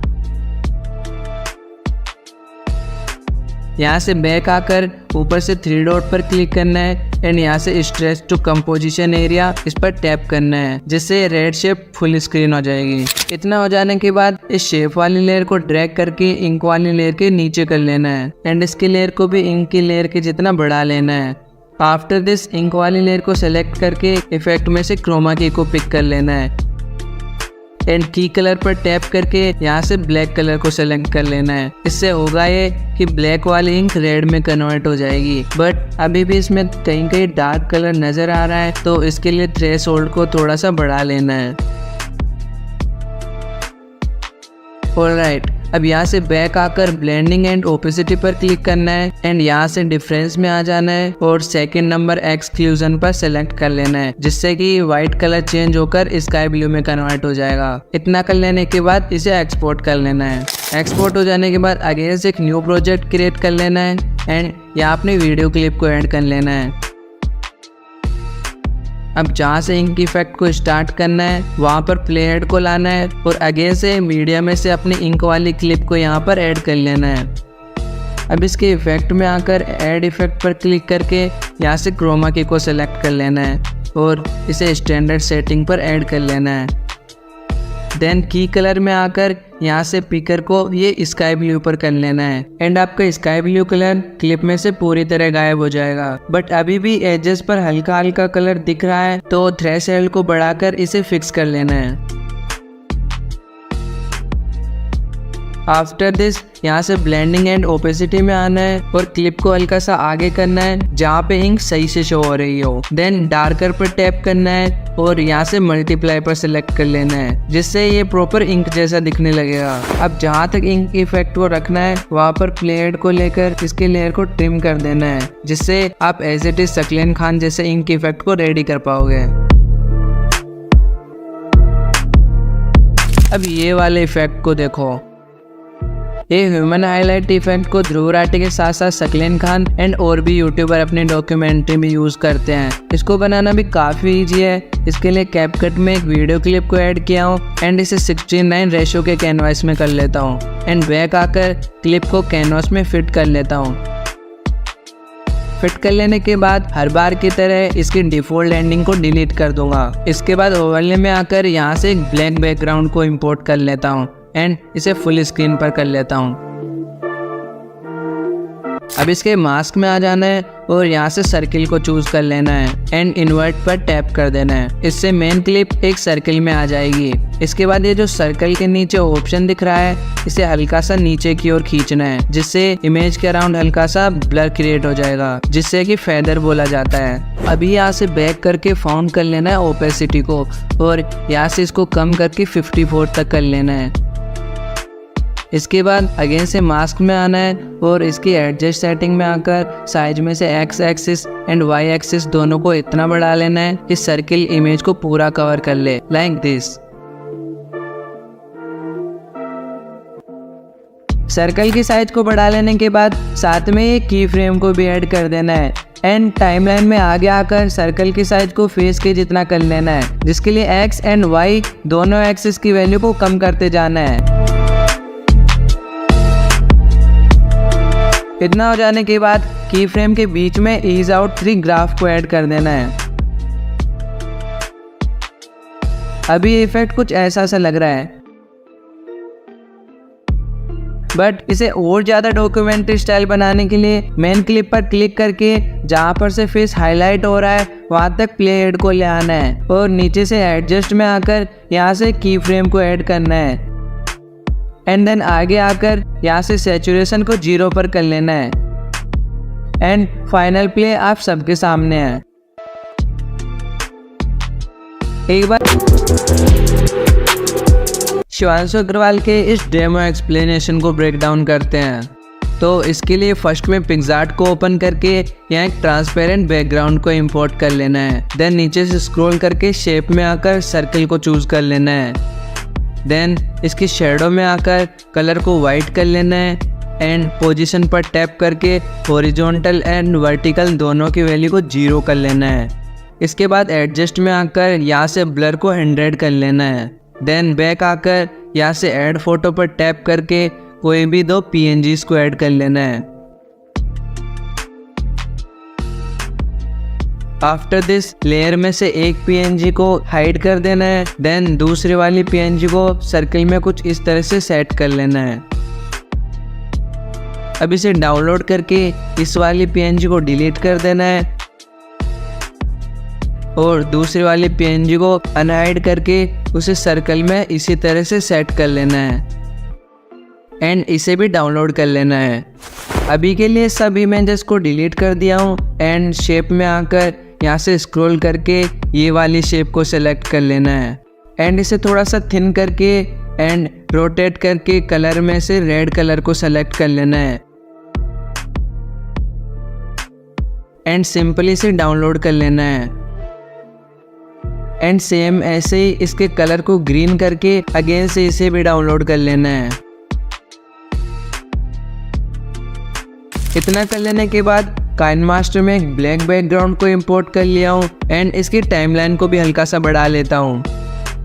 यहाँ से बैक आकर ऊपर से 3 डॉट पर क्लिक करना है एंड यहाँ से स्ट्रेच टू कंपोजिशन एरिया इस पर टैप करना है जिससे रेड शेप फुल स्क्रीन हो जाएगी। इतना हो जाने के बाद इस शेप वाली लेयर को ड्रैग करके इंक वाली लेयर के नीचे कर लेना है एंड इसकी लेयर को भी इंक की लेयर के जितना बढ़ा लेना है। आफ्टर दिस इंक वाली लेयर को सेलेक्ट करके इफेक्ट में से क्रोमा की को पिक कर लेना है एंड की कलर पर टैप करके यहाँ से ब्लैक कलर को सेलेक्ट कर लेना है। इससे होगा ये कि ब्लैक वाली इंक रेड में कन्वर्ट हो जाएगी बट अभी भी इसमें कहीं कहीं डार्क कलर नजर आ रहा है तो इसके लिए थ्रेशोल्ड को थोड़ा सा बढ़ा लेना है। ऑलराइट, अब यहाँ से बैक आकर ब्लेंडिंग एंड ओपेसिटी पर क्लिक करना है एंड यहाँ से डिफरेंस में आ जाना है और सेकंड नंबर एक्सक्लूजन पर सेलेक्ट कर लेना है जिससे कि व्हाइट कलर चेंज होकर स्काई ब्लू में कन्वर्ट हो जाएगा। इतना कर लेने के बाद इसे एक्सपोर्ट कर लेना है। एक्सपोर्ट हो जाने के बाद अगेन से एक न्यू प्रोजेक्ट क्रिएट कर लेना है एंड यहाँ अपनी वीडियो क्लिप को ऐड कर लेना है। अब जहाँ से इंक इफेक्ट को स्टार्ट करना है वहाँ पर प्ले हेड को लाना है और आगे से मीडिया में से अपनी इंक वाली क्लिप को यहाँ पर ऐड कर लेना है। अब इसके इफेक्ट में आकर ऐड इफेक्ट पर क्लिक करके यहाँ से क्रोमा की को सेलेक्ट कर लेना है और इसे स्टैंडर्ड सेटिंग पर ऐड कर लेना है। देन की कलर में आकर यहाँ से पिकर को ये स्काई ब्लू पर कर लेना है एंड आपका स्काई ब्लू कलर क्लिप में से पूरी तरह गायब हो जाएगा बट अभी भी एजेस पर हल्का हल्का कलर दिख रहा है तो थ्रेशोल्ड को बढ़ाकर इसे फिक्स कर लेना है। आफ्टर दिस यहाँ से ब्लेंडिंग एंड ओपेसिटी में आना है और क्लिप को हल्का सा आगे करना है जहाँ पे इंक सही से शो हो रही हो। देन डार्कर पर टैप करना है और यहाँ से मल्टीप्लाई पर सिलेक्ट कर लेना है जिससे ये प्रॉपर इंक जैसा दिखने लगेगा। अब जहाँ तक इंक इफेक्ट को रखना है वहाँ पर प्ले हेड को लेकर इसके लेयर को ट्रिम कर देना है जिससे आप एज इट इज सकलीन खान जैसे इंक इफेक्ट को रेडी कर पाओगे। अब ये वाले इफेक्ट को देखो, ये ह्यूमन हाईलाइट इफेक्ट को ध्रुव राठी के साथ साथ सकलीन खान एंड और भी यूट्यूबर अपनी डॉक्यूमेंट्री में यूज करते हैं। इसको बनाना भी काफी इजी है। इसके लिए कैपकट में एक वीडियो क्लिप को ऐड किया हूँ एंड इसे 69 रेशो के कैनवास में कर लेता हूँ एंड बैक आकर क्लिप को कैनवास में फिट कर लेता हूँ। फिट कर लेने के बाद हर बार की तरह इसकी डिफॉल्ट एंडिंग को डिलीट कर दूंगा। इसके बाद ओवरले में आकर यहाँ से एक ब्लैक बैकग्राउंड को इंपोर्ट कर लेता हूँ एंड इसे फुल स्क्रीन पर कर लेता हूँ। अब इसके मास्क में आ जाना है और यहाँ से सर्किल को चूज कर लेना है एंड इन्वर्ट पर टैप कर देना है। इससे मेन क्लिप एक सर्किल में आ जाएगी। इसके बाद ये जो सर्कल के नीचे ऑप्शन दिख रहा है, इसे हल्का सा नीचे की ओर खींचना है, जिससे इमेज के अराउंड हल्का सा ब्लर क्रिएट हो जाएगा, जिससे कि फेदर बोला जाता है। अभी यहाँ से बैक करके फाउंड कर लेना है ओपेसिटी को और यहाँ से इसको कम करके 54 तक कर लेना है। इसके बाद अगेन से मास्क में आना है और इसकी एडजस्ट सेटिंग में आकर साइज में से x axis and y axis दोनों को इतना बढ़ा लेना है कि सर्किल इमेज को पूरा कवर कर ले, लाइक दिस। सर्कल की साइज को बढ़ा लेने के बाद साथ में ये की फ्रेम को भी ऐड कर देना है एंड टाइमलाइन में आगे आकर सर्कल की साइज को फेस के जितना कर लेना है, जिसके लिए एक्स एंड वाई दोनों एक्सिस की वैल्यू को कम करते जाना है। इतना हो जाने के बाद की फ्रेम के बीच में ईज आउट 3 ग्राफ को ऐड कर देना है। अभी इफेक्ट कुछ ऐसा सा लग रहा है, बट इसे और ज़्यादा डॉक्यूमेंट्री स्टाइल बनाने के लिए मेन क्लिप पर क्लिक करके जहाँ पर से फेस हाईलाइट हो रहा है वहाँ तक प्ले हेड को ले आना है और नीचे से एडजस्ट में आकर यहाँ से की फ्रेम को ऐड करना है एंड देन आगे आकर यहाँ से सैचुरेशन को 0 पर कर लेना है एंड फाइनल प्ले आप सबके सामने है। एक बार शिवांशु अग्रवाल के इस डेमो एक्सप्लेनेशन को ब्रेक डाउन करते हैं। तो इसके लिए फर्स्ट में पिक्सार्ट को ओपन करके यहाँ एक ट्रांसपेरेंट बैकग्राउंड को इंपोर्ट कर लेना है। देन नीचे से स्क्रॉल करके शेप में आकर सर्कल को चूज कर लेना है। देन इसकी शेडो में आकर कलर को वाइट कर लेना है एंड पोजीशन पर टैप करके हॉरिजॉन्टल एंड वर्टिकल दोनों की वैल्यू को 0 कर लेना है। इसके बाद एडजस्ट में आकर यहाँ से ब्लर को 100 कर लेना है। देन बैक आकर यहाँ से ऐड फोटो पर टैप करके कोई भी 2 PNGs को ऐड कर लेना है। आफ्टर दिस लेयर में से एक PNG को हाइड कर देना है। देन दूसरी वाली PNG को सर्कल में कुछ इस तरह से सेट कर लेना है। अब इसे डाउनलोड करके इस वाली PNG को डिलीट कर देना है और दूसरी वाली PNG को अनहाइड करके उसे सर्कल में इसी तरह से सेट कर लेना है एंड इसे भी डाउनलोड कर लेना है। अभी के लिए सब इमेजेस को डिलीट कर दिया हूँ एंड शेप में आकर यहाँ से स्क्रॉल करके ये वाली शेप को सेलेक्ट कर लेना है एंड इसे थोड़ा सा थिन करके एंड रोटेट करके कलर में से रेड कलर को सेलेक्ट कर लेना है एंड सिंपली इसे डाउनलोड कर लेना है। एंड सेम ऐसे ही इसके कलर को ग्रीन करके अगेन से इसे भी डाउनलोड कर लेना है। इतना कर लेने के बाद काइनमास्टर में एक ब्लैक बैकग्राउंड को इंपोर्ट कर लिया हूँ एंड इसकी टाइमलाइन को भी हल्का सा बढ़ा लेता हूँ।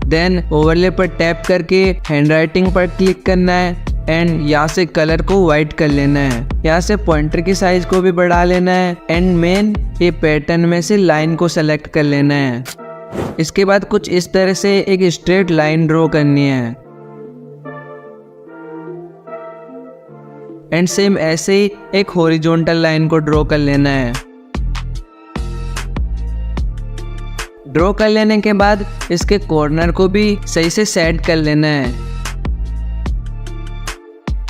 देन ओवरले पर टैप करके हैंडराइटिंग पर क्लिक करना है एंड यहाँ से कलर को वाइट कर लेना है। यहाँ से पॉइंटर की साइज को भी बढ़ा लेना है एंड मेन ये पैटर्न में से लाइन को सेलेक्ट कर लेना है। इसके बाद कुछ इस तरह से एक स्ट्रेट लाइन ड्रॉ करनी है एंड सेम ऐसे ही एक हॉरिजॉन्टल लाइन को ड्रॉ कर लेना है। ड्रॉ कर लेने के बाद इसके कॉर्नर को भी सही से सेट कर लेना है।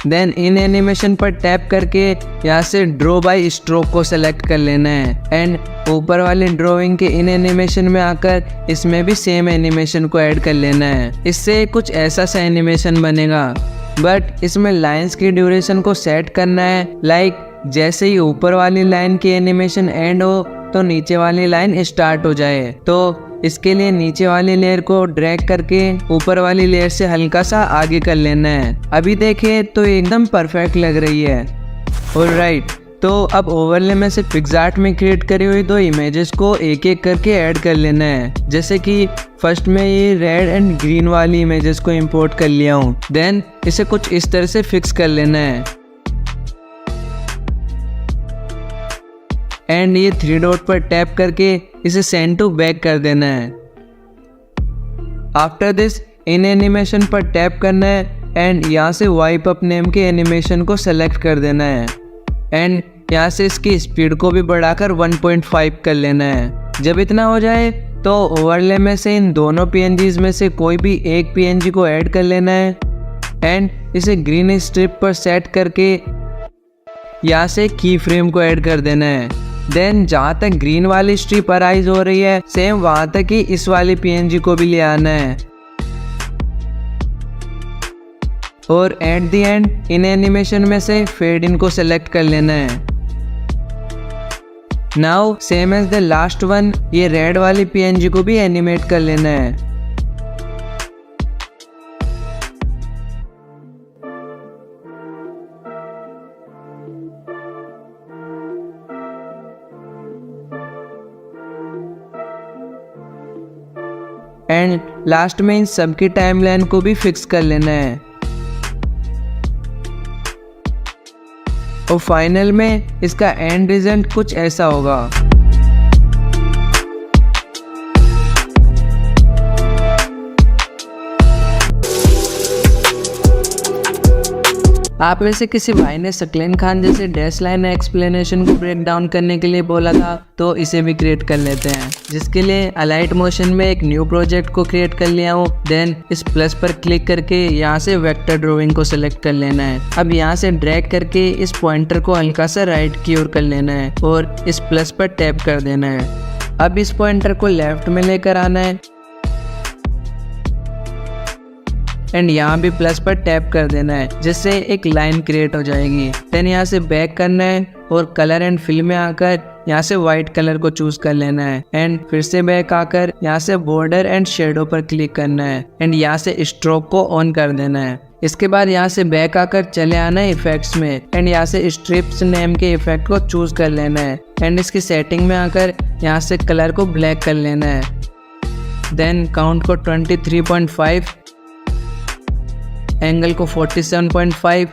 देन इन एनिमेशन पर टैप करके यहाँ से ड्रॉ बाय स्ट्रोक को सेलेक्ट कर लेना है एंड ऊपर वाले ड्राइंग के इन एनिमेशन में आकर इसमें भी सेम एनिमेशन को ऐड कर लेना है। इससे कुछ ऐसा सा एनिमेशन बनेगा, बट इसमें लाइंस की ड्यूरेशन को सेट करना है। लाइक जैसे ही ऊपर वाली लाइन की एनिमेशन एंड हो तो नीचे वाली लाइन स्टार्ट हो जाए। तो इसके लिए नीचे वाली लेयर को ड्रैग करके ऊपर वाली लेयर से हल्का सा आगे कर लेना है। अभी देखें तो एकदम परफेक्ट लग रही है। ऑलराइट, तो अब ओवरले में से पिक्सार्ट में क्रिएट करी हुई 2 इमेजेस को एक एक करके ऐड कर लेना है। जैसे कि फर्स्ट में ये रेड एंड ग्रीन वाली इमेजेस को इंपोर्ट कर लिया हूँ। देन इसे कुछ इस तरह से फिक्स कर लेना है एंड ये 3 डॉट पर टैप करके इसे सेंड टू बैक कर देना है। आफ्टर दिस इन एनिमेशन पर टैप करना है एंड यहाँ से वाइप अप नेम के एनिमेशन को सेलेक्ट कर देना है एंड यहाँ से इसकी स्पीड को भी बढ़ाकर 1.5 कर लेना है। जब इतना हो जाए तो ओवरले में से इन दोनों PNGs में से कोई भी एक PNG को ऐड कर लेना है एंड इसे ग्रीन स्ट्रिप पर सेट करके यहाँ से की फ्रेम को ऐड कर देना है। देन जहाँ तक ग्रीन वाली स्ट्रिप अराइज हो रही है सेम वहाँ तक ही इस वाली PNG को भी ले आना है और at the end in animation में से फेड इन को सेलेक्ट कर लेना है। Now same as the last one ये रेड वाली PNG को भी एनिमेट कर लेना है। एंड लास्ट में इन सबकी टाइमलाइन को भी फिक्स कर लेना है और फाइनल में इसका एंड रिजल्ट कुछ ऐसा होगा। आप में से किसी भाई ने शक्लेन खान जैसे डैश लाइन एक्सप्लेनेशन को ब्रेक डाउन करने के लिए बोला था, तो इसे भी क्रिएट कर लेते हैं, जिसके लिए अलाइट मोशन में एक न्यू प्रोजेक्ट को क्रिएट कर लिया हूँ। देन इस प्लस पर क्लिक करके यहाँ से वेक्टर ड्राइंग को सिलेक्ट कर लेना है। अब यहाँ से ड्रैग करके इस पॉइंटर को हल्का सा राइट की ओर कर लेना है और इस प्लस पर टैप कर देना है। अब इस पॉइंटर को लेफ्ट में लेकर आना है एंड यहाँ भी प्लस पर टैप कर देना है, जिससे एक लाइन क्रिएट हो जाएगी। देन यहाँ से बैक करना है और कलर एंड फिल में आकर यहाँ से व्हाइट कलर को चूज कर लेना है एंड फिर से बैक आकर यहाँ से बॉर्डर एंड शेडो पर क्लिक करना है एंड यहाँ से स्ट्रोक को ऑन कर देना है। इसके बाद यहाँ से बैक आकर चले आना है इफेक्ट्स में एंड यहाँ से स्ट्रिप्स नेम के इफेक्ट को चूज कर लेना है एंड इसकी सेटिंग में आकर यहाँ से कलर को ब्लैक कर लेना है। देन काउंट को 23.5, एंगल को 47.5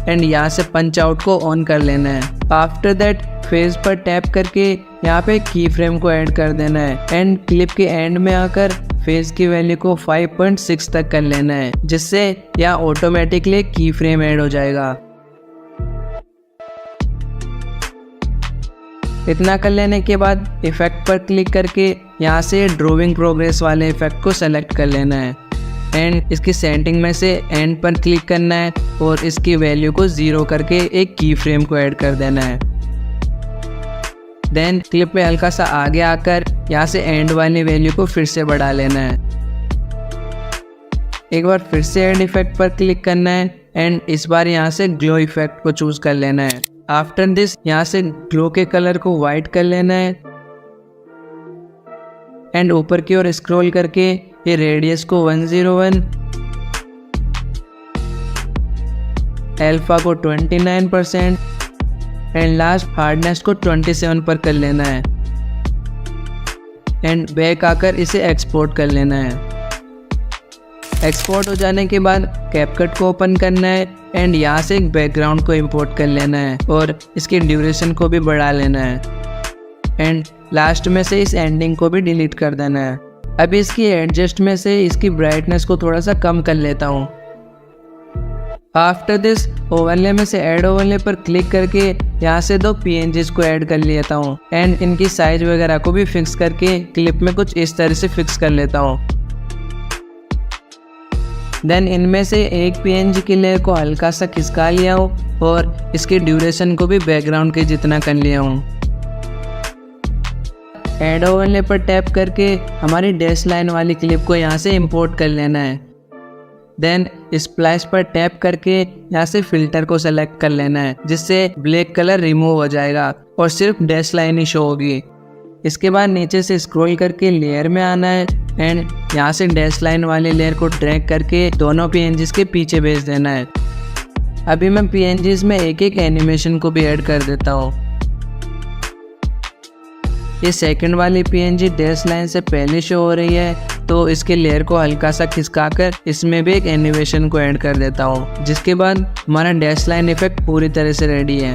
एंड यहाँ से पंच आउट को ऑन कर लेना है। आफ्टर दैट फेस पर टैप करके यहाँ पे की फ्रेम को ऐड कर देना है एंड क्लिप के एंड में आकर फेस की वैल्यू को 5.6 तक कर लेना है, जिससे यहाँ ऑटोमेटिकली की फ्रेम ऐड हो जाएगा। इतना कर लेने के बाद इफेक्ट पर क्लिक करके यहाँ से ड्राइंग प्रोग्रेस वाले इफेक्ट को सेलेक्ट कर लेना है एंड इसकी सेटिंग में से एंड पर क्लिक करना है और इसकी वैल्यू को 0 करके एक की फ्रेम को ऐड कर देना है। देन क्लिप में हल्का सा आगे आकर यहाँ से एंड वाली वैल्यू को फिर से बढ़ा लेना है। एक बार फिर से एंड इफेक्ट पर क्लिक करना है एंड इस बार यहाँ से ग्लो इफेक्ट को चूज कर लेना है। आफ्टर दिस यहाँ से ग्लो के कलर को व्हाइट कर लेना है एंड ऊपर की ओर स्क्रॉल करके ये रेडियस को 101, अल्फा को 29% एंड लास्ट हार्डनेस को 27 पर कर लेना है एंड बैक आकर इसे एक्सपोर्ट कर लेना है। एक्सपोर्ट हो जाने के बाद कैपकट को ओपन करना है एंड यहाँ से एक बैकग्राउंड को इंपोर्ट कर लेना है और इसकी ड्यूरेशन को भी बढ़ा लेना है एंड लास्ट में से इस एंडिंग को भी डिलीट कर देना है। अभी इसकी एडजस्ट में से इसकी ब्राइटनेस को थोड़ा सा कम कर लेता हूँ। आफ्टर दिस ओवरले में से ऐड ओवरले पर क्लिक करके यहाँ से 2 PNGs को ऐड कर लेता हूँ एंड इनकी साइज वगैरह को भी फिक्स करके क्लिप में कुछ इस तरह से फिक्स कर लेता हूँ। देन इनमें से एक PNG की लेयर को हल्का सा खिसका लिया हूँ और इसकी ड्यूरेशन को भी बैकग्राउंड के जितना कर लिया हूँ। ऐड ओवरले पर टैप करके हमारी डैश लाइन वाली क्लिप को यहाँ से इंपोर्ट कर लेना है। देन स्प्लैश पर टैप करके यहाँ से फिल्टर को सेलेक्ट कर लेना है, जिससे ब्लैक कलर रिमूव हो जाएगा और सिर्फ डैश लाइन ही शो होगी। इसके बाद नीचे से स्क्रॉल करके लेयर में आना है एंड यहाँ से डैश लाइन वाले लेयर को ड्रैग करके दोनों PNGs के पीछे भेज देना है। अभी मैं PNGs में एक एक एनिमेशन को भी ऐड कर देता हूँ। ये सेकंड वाली PNG डैश लाइन से पहले शो हो रही है, तो इसके लेयर को हल्का सा खिसकाकर इसमें भी एक एनिमेशन को ऐड कर देता हूँ, जिसके बाद हमारा डैश लाइन इफेक्ट पूरी तरह से रेडी है।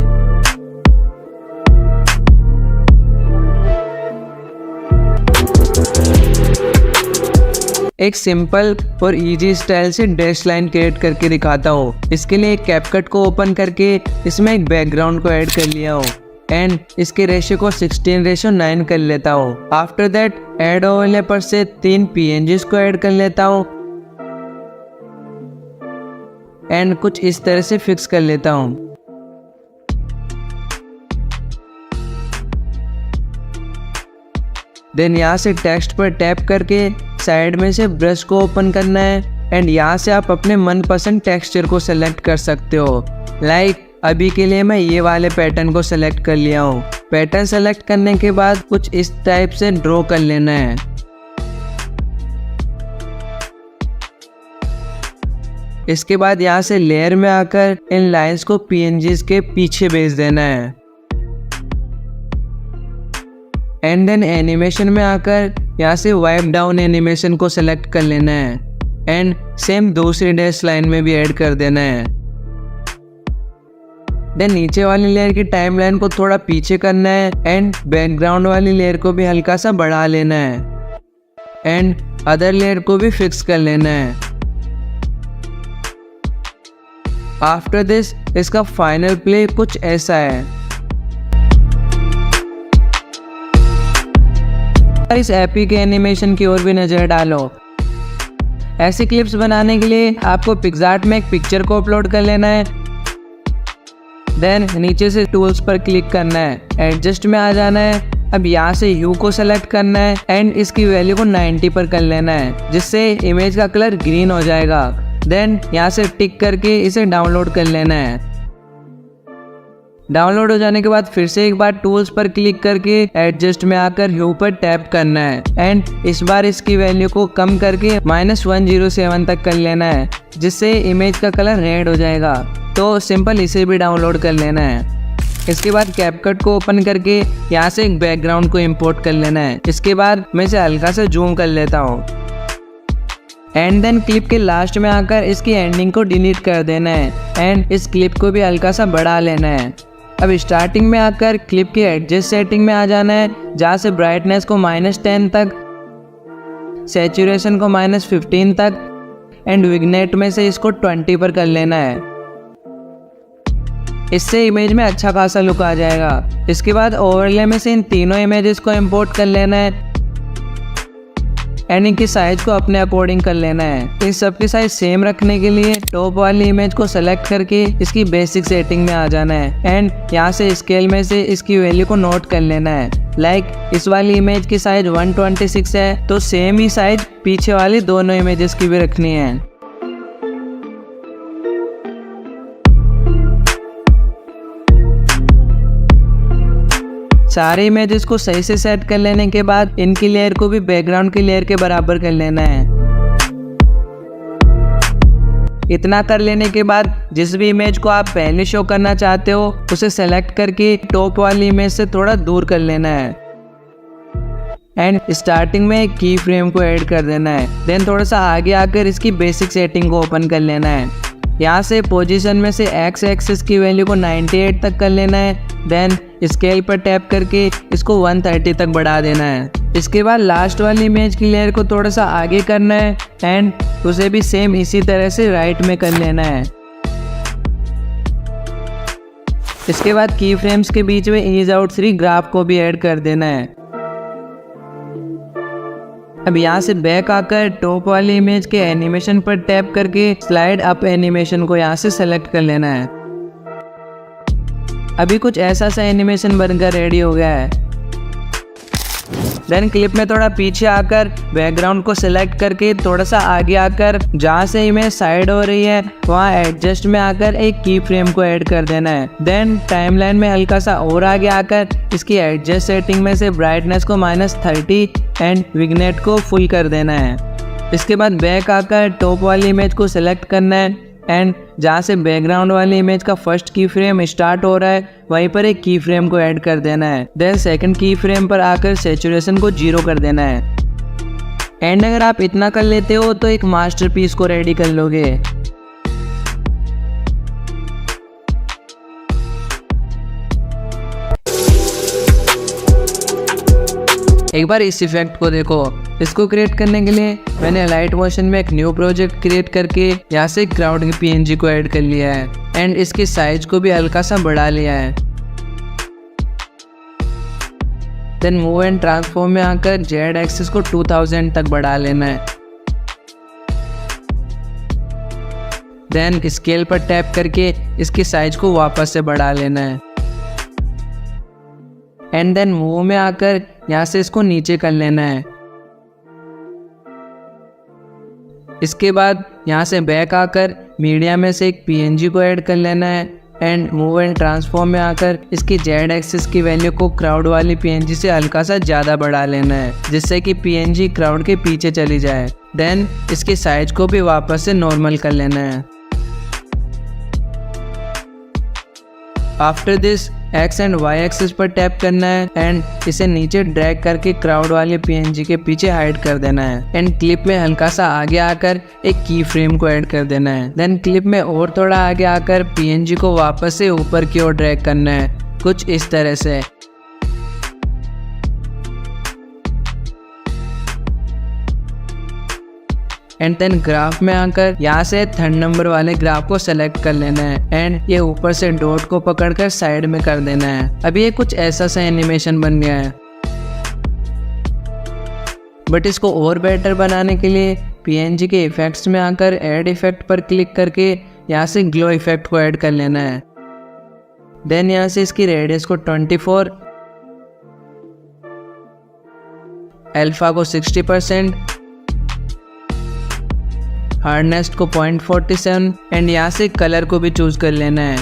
एक सिंपल और इजी स्टाइल से डैश लाइन क्रिएट करके दिखाता हूँ। इसके लिए एक कैपकट को ओपन करके इसमें एक बैकग्राउंड को ऐड कर लिया हूँ एंड इसके रेशियो को 16:9 कर लेता हूँ। आफ्टर दैट ऐड ओवरले पर से 3 PNGs को ऐड कर लेता हूँ एंड कुछ इस तरह से फिक्स कर लेता हूँ। देन यहाँ से टेक्स्ट पर टैप करके साइड में से ब्रश को ओपन करना है एंड यहाँ से आप अपने मनपसंद टेक्सचर को सेलेक्ट कर सकते हो। लाइक अभी के लिए मैं ये वाले पैटर्न को सेलेक्ट कर लिया हूँ। पैटर्न सेलेक्ट करने के बाद कुछ इस टाइप से ड्रॉ कर लेना है। इसके बाद यहाँ से लेयर में आकर इन लाइंस को PNGs के पीछे भेज देना है एंड देन एनिमेशन में आकर यहाँ से वाइप डाउन एनिमेशन को सेलेक्ट कर लेना है एंड सेम दूसरी डैश लाइन में भी ऐड कर देना है। देन नीचे वाली लेयर की टाइमलाइन को थोड़ा पीछे करना है एंड बैकग्राउंड वाली लेयर को भी हल्का सा बढ़ा लेना है एंड अदर लेयर को भी फिक्स कर लेना है। आफ्टर दिस इसका फाइनल प्ले कुछ ऐसा है। इस एपी के एनिमेशन की ओर भी नजर डालो। ऐसी क्लिप्स बनाने के लिए आपको पिक्सआर्ट में एक पिक्चर को अपलोड कर लेना है। देन नीचे से टूल्स पर क्लिक करना है, एडजस्ट में आ जाना है। अब यहाँ से ह्यू को सेलेक्ट करना है एंड इसकी वैल्यू को 90 पर कर लेना है, जिससे इमेज का कलर ग्रीन हो जाएगा। देन यहाँ से टिक करके इसे डाउनलोड कर लेना है। डाउनलोड हो जाने के बाद फिर से एक बार टूल्स पर क्लिक करके एडजस्ट में आकर ह्यू पर टैप करना है एंड इस बार इसकी वैल्यू को कम करके -107 तक कर लेना है, जिससे इमेज का कलर रेड हो जाएगा। तो सिंपल इसे भी डाउनलोड कर लेना है। इसके बाद कैपकट को ओपन करके यहाँ से एक बैकग्राउंड को इंपोर्ट कर लेना है। इसके बाद मैं इसे हल्का से जूम कर लेता हूँ एंड देन क्लिप के लास्ट में आकर इसकी एंडिंग को डिलीट कर देना है एंड इस क्लिप को भी हल्का सा बढ़ा लेना है। अब स्टार्टिंग में आकर क्लिप के एडजस्ट सेटिंग में आ जाना है, जहाँ से ब्राइटनेस को -10 तक, सैचुरेशन को -15 तक एंड विग्नेट में से इसको 20 पर कर लेना है। इससे इमेज में अच्छा खासा लुक आ जाएगा। इसके बाद ओवरले में से इन तीनों इमेजेस को इंपोर्ट कर लेना है एंड इनकी साइज को अपने अकॉर्डिंग कर लेना है। इन सब की साइज सेम रखने के लिए टॉप वाली इमेज को सेलेक्ट करके इसकी बेसिक सेटिंग में आ जाना है एंड यहाँ से स्केल में से इसकी वैल्यू को नोट कर लेना है। लाइक इस वाली इमेज की साइज 126 है, तो सेम ही साइज पीछे वाली दोनों इमेजेस की भी रखनी है। सारे इमेजेस को सही से सेट कर लेने के बाद इनकी लेयर को भी बैकग्राउंड की लेयर के बराबर कर लेना है। इतना कर लेने के बाद जिस भी इमेज को आप पहले शो करना चाहते हो उसे सेलेक्ट करके टॉप वाली इमेज से थोड़ा दूर कर लेना है एंड स्टार्टिंग में एक की फ्रेम को ऐड कर देना है। देन थोड़ा सा आगे आकर इसकी बेसिक सेटिंग को ओपन कर लेना है। यहाँ से पोजीशन में से एक्स एक्सिस की वैल्यू को 98 तक कर लेना है। देन स्केल पर टैप करके इसको 130 तक बढ़ा देना है। इसके बाद लास्ट वाली इमेज की लेयर को थोड़ा सा आगे करना है एंड उसे भी सेम इसी तरह से राइट में कर लेना है। इसके बाद की फ्रेम्स के बीच में ईज आउट 3 ग्राफ को भी ऐड कर देना है। अब यहाँ से बैक आकर टॉप वाली इमेज के एनिमेशन पर टैप करके स्लाइड अप एनिमेशन को यहाँ से सेलेक्ट कर लेना है। अभी कुछ ऐसा सा एनिमेशन बनकर रेडी हो गया है। देन क्लिप में थोड़ा पीछे आकर बैकग्राउंड को सिलेक्ट करके थोड़ा सा आगे आकर जहाँ से इमेज साइड हो रही है वहाँ एडजस्ट में आकर एक की फ्रेम को ऐड कर देना है। देन टाइमलाइन में हल्का सा और आगे आकर इसकी एडजस्ट सेटिंग में से ब्राइटनेस को -30 एंड विग्नेट को फुल कर देना है। इसके बाद बैक आकर टॉप वाली इमेज को सिलेक्ट करना है एंड जहाँ से बैकग्राउंड वाली इमेज का फर्स्ट की फ्रेम स्टार्ट हो रहा है वहीं पर एक की फ्रेम को ऐड कर देना है। देन सेकंड की फ्रेम पर आकर सैचुरेशन को 0 कर देना है एंड अगर आप इतना कर लेते हो तो एक मास्टरपीस को रेडी कर लोगे। एक बार इस इफेक्ट को देखो, इसको क्रिएट करने के लिए मैंने लाइट मोशन में एक न्यू प्रोजेक्ट क्रिएट करके यहाँ से क्राउड की PNG को ऐड कर लिया है एंड इसकी साइज को भी हल्का सा बढ़ा लिया है। देन मूव एंड ट्रांसफॉर्म में आकर जेड एक्सिस को 2000 तक बढ़ा लेना है। देन स्केल पर टैप करके इसकी साइज को वापस से बढ़ा लेना है एंड देन मूव में आकर यहाँ से इसको नीचे कर लेना है। इसके बाद यहाँ से बैक आकर मीडिया में से एक PNG को ऐड कर लेना है एंड मूव एंड ट्रांसफॉर्म में आकर इसकी जेड एक्सिस की वैल्यू को क्राउड वाली PNG से हल्का सा ज़्यादा बढ़ा लेना है जिससे कि PNG क्राउड के पीछे चली जाए। देन इसकी साइज को भी वापस से नॉर्मल कर लेना है। After this X and Y axis पर टैप करना है एंड इसे नीचे ड्रैग करके क्राउड वाले PNG के पीछे हाइड कर देना है एंड क्लिप में हल्का सा आगे आकर एक की फ्रेम को ऐड कर देना है। देन क्लिप में और थोड़ा आगे आकर PNG को वापस से ऊपर की ओर ड्रैग करना है, कुछ इस तरह से। एंड देन ग्राफ में आकर यहाँ से 3rd नंबर वाले ग्राफ को सेलेक्ट कर लेना है एंड ये ऊपर से डॉट को पकड़कर साइड में कर देना है। अभी ये कुछ ऐसा सा एनिमेशन बन गया है, बट इसको और बेटर बनाने के लिए PNG के इफेक्ट्स में आकर ऐड इफेक्ट पर क्लिक करके यहाँ से ग्लो इफेक्ट को ऐड कर लेना है। देन यहाँ से इसकी रेडियस को 24, अल्फा को 60%, हार्डनेस को 0.47 एंड यहाँ से कलर को भी चूज कर लेना है।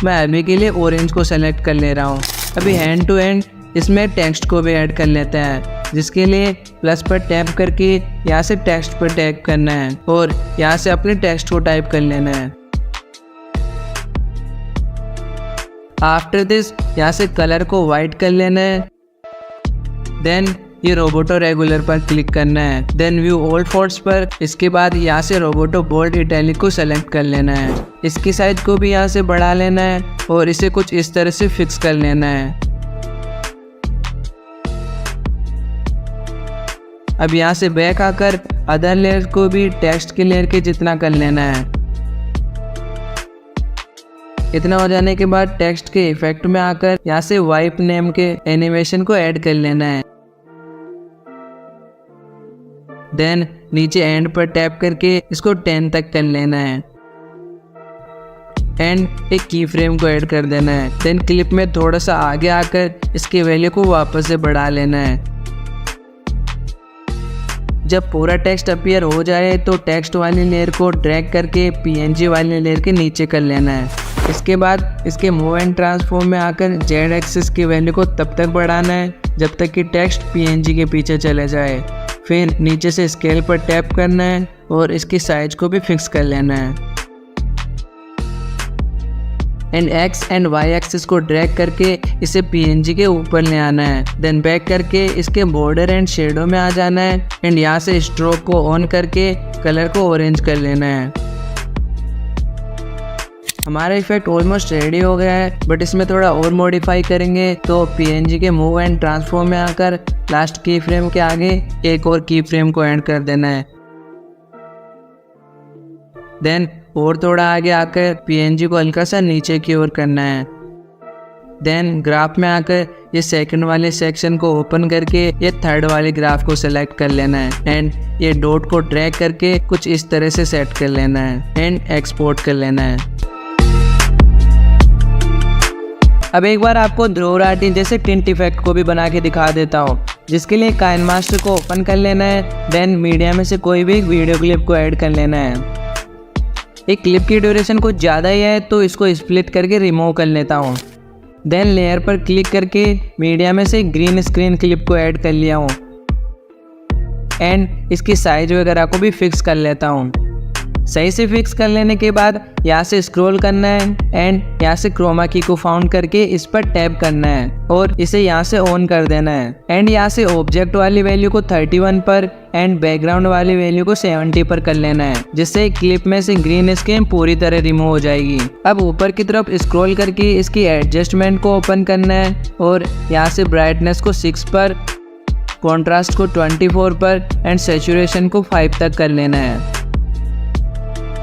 मैं अभी के लिए ऑरेंज को सेलेक्ट कर ले रहा हूँ। अभी हैंड टू हैंड इसमें टेक्स्ट को भी ऐड कर लेते हैं, जिसके लिए प्लस पर टैप करके यहाँ से टेक्स्ट पर टैप करना है और यहाँ से अपने टेक्स्ट को टाइप कर लेना है। आफ्टर दिस यहाँ से कलर को वाइट कर लेना है। देन ये रोबोटो रेगुलर पर क्लिक करना है। देन व्यू ऑल फोल्ड्स पर, इसके बाद यहाँ से रोबोटो बोल्ड इटैलिक को सेलेक्ट कर लेना है। इसकी साइज को भी यहाँ से बढ़ा लेना है और इसे कुछ इस तरह से फिक्स कर लेना है। अब यहाँ से बैक आकर अदर लेयर को भी टेक्स्ट के लेयर के जितना कर लेना है। इतना हो जाने के बाद टेक्स्ट के इफेक्ट में आकर यहाँ से वाइप नेम के एनिमेशन को ऐड कर लेना है। देन नीचे एंड पर टैप करके इसको 10 तक कर लेना है एंड एक की फ्रेम को ऐड कर देना है। देन क्लिप में थोड़ा सा आगे आकर इसकी वैल्यू को वापस से बढ़ा लेना है। जब पूरा टेक्स्ट अपीयर हो जाए तो टेक्स्ट वाली लेयर को ड्रैग करके PNG वाली लेयर के नीचे कर लेना है। इसके बाद इसके मूव एंड ट्रांसफॉर्म में आकर जेड एक्सिस की वैल्यू को तब तक बढ़ाना है जब तक कि टेक्स्ट PNG के पीछे चले जाए। फिर नीचे से स्केल पर टैप करना है और इसकी साइज को भी फिक्स कर लेना है and X and Y axis को ड्रैग करके इसे PNG के ऊपर ले आना है। देन बैक करके इसके बॉर्डर एंड शेडो में आ जाना है एंड यहाँ से स्ट्रोक को ऑन करके कलर को ऑरेंज कर लेना है। हमारा इफेक्ट ऑलमोस्ट रेडी हो गया है, बट इसमें थोड़ा और मॉडिफाई करेंगे तो PNG के मूव एंड ट्रांसफॉर्म में आकर लास्ट की फ्रेम के आगे एक और की फ्रेम को ऐड कर देना है। देन और थोड़ा आगे आकर PNG को हल्का सा नीचे की ओर करना है। देन ग्राफ में आकर ये सेकंड वाले सेक्शन को ओपन करके ये थर्ड वाले ग्राफ को सेलेक्ट कर लेना है एंड ये डॉट को ड्रैग करके कुछ इस तरह से सेट कर लेना है एंड एक्सपोर्ट कर लेना है। अब एक बार आपको ध्रुव जैसे टिंट इफेक्ट को भी बना के दिखा देता हूँ, जिसके लिए काइनमास्टर को ओपन कर लेना है। देन मीडिया में से कोई भी एक वीडियो क्लिप को ऐड कर लेना है। एक क्लिप की ड्यूरेशन कुछ ज़्यादा ही है तो इसको स्प्लिट करके रिमूव कर लेता हूँ। देन लेयर पर क्लिक करके मीडिया में से ग्रीन स्क्रीन क्लिप को ऐड कर लिया हूँ एंड इसकी साइज वगैरह को भी फिक्स कर लेता हूँ। सही से फिक्स कर लेने के बाद यहाँ से स्क्रॉल करना है एंड यहाँ से क्रोमा की को फाउंड करके इस पर टैप करना है और इसे यहाँ से ऑन कर देना है एंड यहाँ से ऑब्जेक्ट वाली वैल्यू को 31 पर एंड बैकग्राउंड वाली वैल्यू को 70 पर कर लेना है, जिससे क्लिप में से ग्रीन स्क्रीन पूरी तरह रिमूव हो जाएगी। अब ऊपर की तरफ स्क्रॉल करके इसकी एडजस्टमेंट को ओपन करना है और यहाँ से ब्राइटनेस को 6 पर कॉन्ट्रास्ट को 24 पर एंड सैचुरेशन को 5 तक कर लेना है।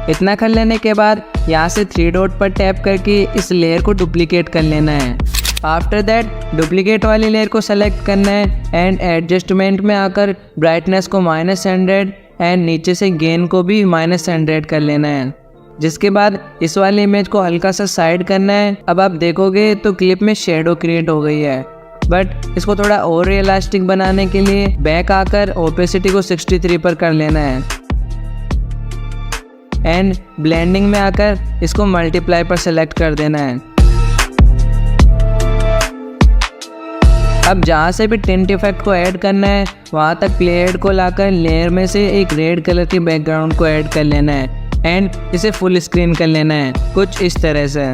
इतना कर लेने के बाद यहाँ से 3 डॉट पर टैप करके इस लेयर को डुप्लीकेट कर लेना है। आफ्टर दैट डुप्लीकेट वाली लेयर को सेलेक्ट करना है एंड एडजस्टमेंट में आकर ब्राइटनेस को -100 एंड नीचे से गेन को भी -100 कर लेना है। जिसके बाद इस वाले इमेज को हल्का सा साइड करना है। अब आप देखोगे तो क्लिप में शेडो क्रिएट हो गई है, बट इसको थोड़ा और रियलिस्टिक बनाने के लिए बैक आकर ओपेसिटी को 63 पर कर लेना है एंड ब्लेंडिंग में आकर इसको मल्टीप्लाई पर सेलेक्ट कर देना है। अब जहाँ से भी टिंट इफेक्ट को ऐड करना है वहाँ तक प्लेयर्ड को लाकर लेयर में से एक रेड कलर की बैकग्राउंड को ऐड कर लेना है एंड इसे फुल स्क्रीन कर लेना है कुछ इस तरह से।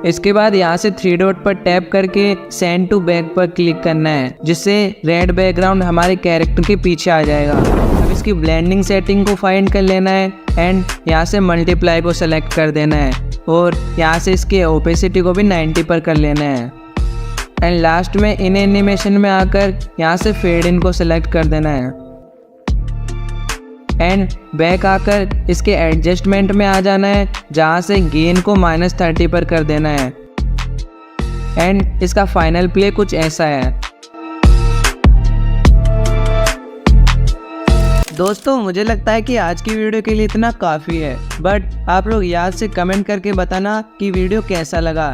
इसके बाद यहाँ से 3 डॉट पर टैप करके सेंड टू बैक पर क्लिक करना है, जिससे रेड बैकग्राउंड हमारे कैरेक्टर के पीछे आ जाएगा। अब इसकी ब्लेंडिंग सेटिंग को फाइंड कर लेना है एंड यहाँ से मल्टीप्लाई को सेलेक्ट कर देना है और यहाँ से इसकी ओपेसिटी को भी 90 पर कर लेना है एंड लास्ट में इन एनिमेशन में आकर यहाँ से फेड इन को सेलेक्ट कर देना है एंड बैक आकर इसके एडजस्टमेंट में आ जाना है, जहाँ से गेन को -30 पर कर देना है एंड इसका फाइनल प्ले कुछ ऐसा है। दोस्तों मुझे लगता है कि आज की वीडियो के लिए इतना काफ़ी है, बट आप लोग याद से कमेंट करके बताना कि वीडियो कैसा लगा।